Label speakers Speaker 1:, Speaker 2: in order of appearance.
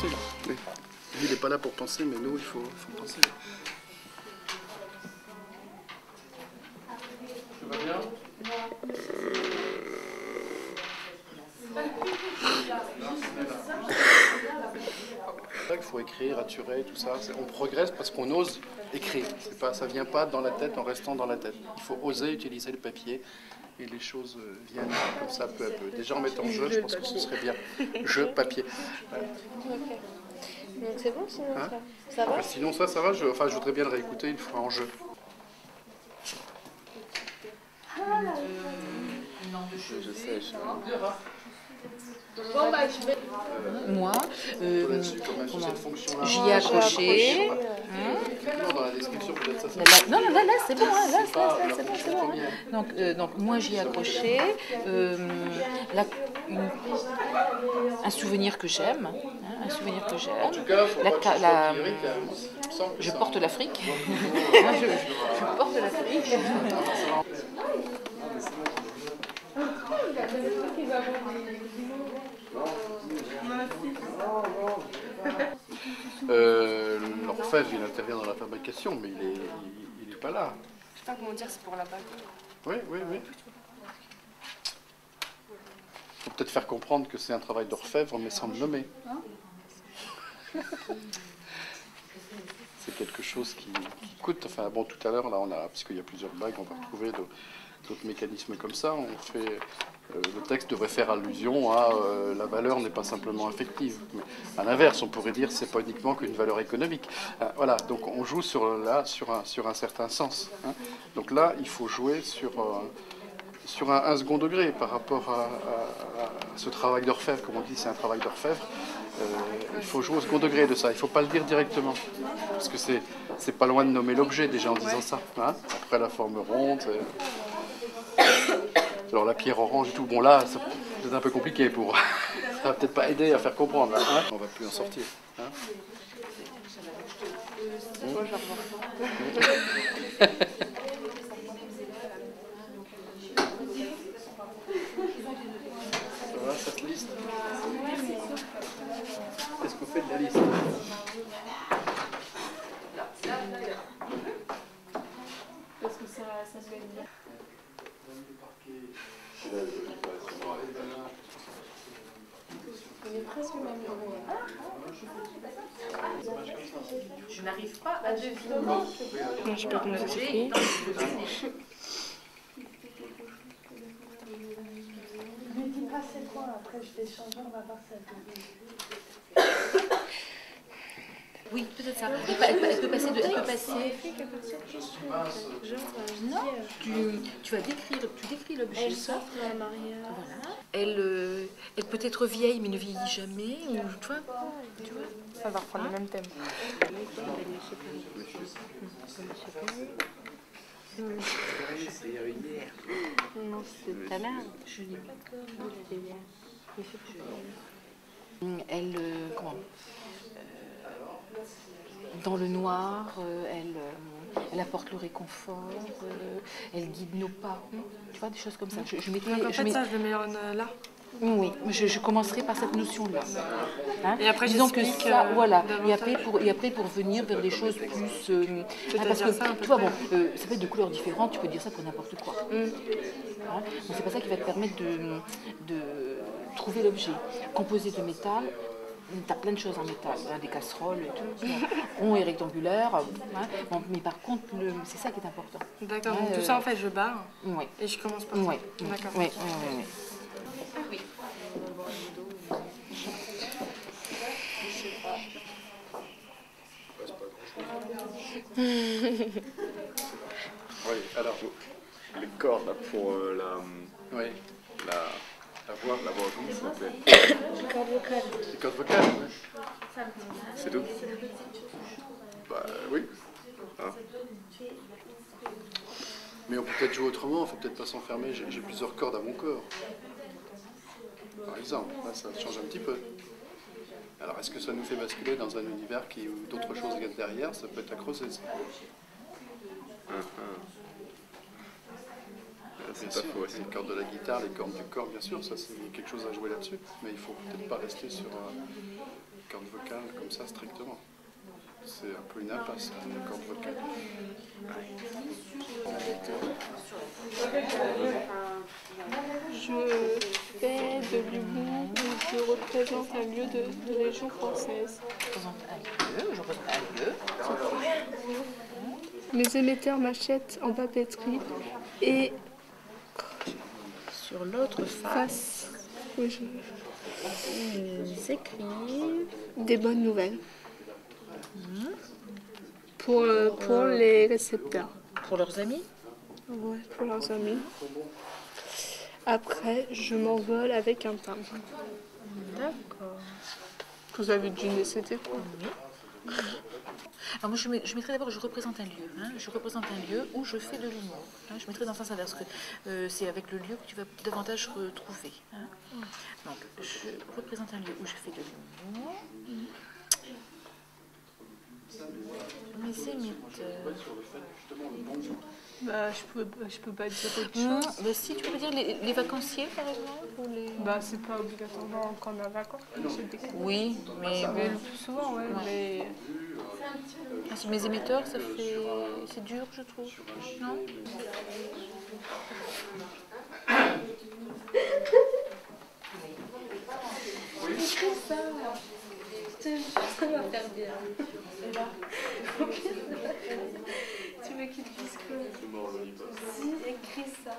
Speaker 1: là. Oui. Lui, il n'est pas là pour penser, mais nous, il faut penser. Ça va bien? Il faut écrire, attirer, tout ça. On progresse parce qu'on ose écrire. Ça vient pas dans la tête en restant dans la tête. Il faut oser utiliser le papier et les choses viennent comme ça peu à peu. Déjà en mettant jeu, je pense que ce serait bien. Jeu, papier. Voilà.
Speaker 2: Okay. Donc c'est bon sinon
Speaker 1: Hein?
Speaker 2: Ça va?
Speaker 1: Sinon ça va. Je voudrais bien le réécouter une fois en jeu. Je sais.
Speaker 2: Bon, bah, je vais...
Speaker 3: Moi,
Speaker 1: j'y
Speaker 3: j'y ai accroché.
Speaker 1: Dans la description, peut-être ça.
Speaker 3: Non, là, c'est bon, hein, là, c'est bon. Donc, moi, j'y ai accroché un souvenir que j'aime. Hein, un souvenir que j'aime.
Speaker 1: En tout cas,
Speaker 3: je porte l'Afrique. je porte l'Afrique.
Speaker 1: L'orfèvre, il intervient dans la fabrication, mais il est pas là.
Speaker 2: Je sais pas comment dire, c'est pour la bague.
Speaker 1: Oui. Il faut peut-être faire comprendre que c'est un travail d'orfèvre, mais sans le nommer. C'est quelque chose qui coûte. Enfin, bon, tout à l'heure, là, puisqu'il y a plusieurs bagues, on va retrouver d'autres mécanismes comme ça. Le texte devrait faire allusion à la valeur n'est pas simplement affective. Mais à l'inverse, on pourrait dire c'est pas uniquement qu'une valeur économique. Voilà, donc on joue sur un certain sens. Hein. Donc là, il faut jouer sur un second degré par rapport à ce travail d'orfèvre. Comme on dit, c'est un travail d'orfèvre. Il faut jouer au second degré de ça. Il ne faut pas le dire directement. Parce que c'est pas loin de nommer l'objet déjà en disant ça. Hein. Après la forme ronde. Alors la pierre orange et tout, bon là, c'est un peu compliqué pour... Ça va peut-être pas aider à faire comprendre, là, hein. On va plus en sortir. Hein.
Speaker 2: Moi, je
Speaker 1: Ça va, cette liste? Qu'est-ce qu'on fait de la liste?
Speaker 2: Parce que ça se fait bien. On est presque au même niveau.
Speaker 3: Je n'arrive pas à deviner.
Speaker 2: Je sais pas comment ça s'écrit.
Speaker 4: Ne dis pas c'est quoi, après je vais changer, on va voir ça.
Speaker 3: Oui, peut-être ça. Elle peut passer de... Elle peut passer... Non, tu décris l'objet.
Speaker 2: Elle s'offre à Maria.
Speaker 3: Voilà. Elle peut être vieille mais ne vieillit jamais. Ou, tu vois.
Speaker 2: On va reprendre le même thème. Non, c'était tout à l'heure. Je n'ai pas comme c'était bien.
Speaker 3: Elle, dans le noir, elle apporte le réconfort, elle guide nos pas. Tu vois, des choses comme ça. Je mettrais,
Speaker 2: Donc en fait, ça, je le mets là.
Speaker 3: Oui, je commencerai par cette notion-là. Hein?
Speaker 2: Et après,
Speaker 3: disons que ça, voilà. Et après, pour venir vers des choses plus... parce que, tu vois, bon, ça peut être de couleurs différentes, tu peux dire ça pour n'importe quoi. Hein? Donc c'est pas ça qui va te permettre de trouver l'objet. Composé de métal, tu as plein de choses en métal, hein, des casseroles et tout, rond et rectangulaire. Hein? Bon, mais par contre, c'est ça qui est important.
Speaker 2: D'accord, donc tout ça, en fait, je barre.
Speaker 3: Oui.
Speaker 2: Et je commence par ça.
Speaker 3: Oui.
Speaker 2: D'accord.
Speaker 3: Oui.
Speaker 2: Oui.
Speaker 1: Oui, alors,
Speaker 5: les cordes là, pour
Speaker 1: oui.
Speaker 5: la voix, comment ça s'appelle?
Speaker 4: Corde vocale.
Speaker 1: Les cordes vocales, oui.
Speaker 5: C'est tout?
Speaker 1: Bah oui. Hein. Mais on peut peut-être jouer autrement, il ne faut peut-être pas s'enfermer. J'ai plusieurs cordes à mon corps. Par exemple, là, ça change un petit peu. Alors, est-ce que ça nous fait basculer dans un univers où d'autres choses viennent derrière? Ça peut être à creuser, ça.
Speaker 5: C'est
Speaker 1: Bien
Speaker 5: pas
Speaker 1: sûr,
Speaker 5: faux,
Speaker 1: les cordes de la guitare, les cordes du corps, bien sûr, ça c'est quelque chose à jouer là-dessus. Mais il ne faut peut-être pas rester sur cordes vocales comme ça strictement. C'est un peu une impasse, une corde vocale.
Speaker 6: Je fais de l'humour où je représente un lieu de région française.
Speaker 3: Je représente un lieu.
Speaker 6: Mes émetteurs m'achètent en papeterie et
Speaker 3: Sur l'autre face,
Speaker 6: oui,
Speaker 3: ils écrivent.
Speaker 6: des bonnes nouvelles pour les récepteurs.
Speaker 3: Pour leurs amis.
Speaker 6: Ouais, pour leurs amis. Après, je m'envole avec un timbre.
Speaker 3: D'accord.
Speaker 6: Vous avez deviné c'était quoi?
Speaker 3: Alors moi, je mettrais d'abord, je représente un lieu. Hein. Je représente un lieu où je fais de l'humour. Hein. Je mettrais dans le sens inverse, que c'est avec le lieu que tu vas davantage retrouver. Hein. Donc, je représente un lieu où je fais de l'humour. Mes émetteurs.
Speaker 6: Bah, je peux pas dire autre chose.
Speaker 3: Bah, si, tu peux dire les vacanciers, par exemple ou les...
Speaker 6: Bah, c'est pas obligatoirement quand on a vacances.
Speaker 3: Oui, mais
Speaker 6: Mais le plus souvent, ouais. Mais
Speaker 3: ah, si mes émetteurs, ça fait... C'est dur, je trouve. Non?
Speaker 2: Ça va faire bien. Tu veux qu'il dise quoi? Si, écris ça.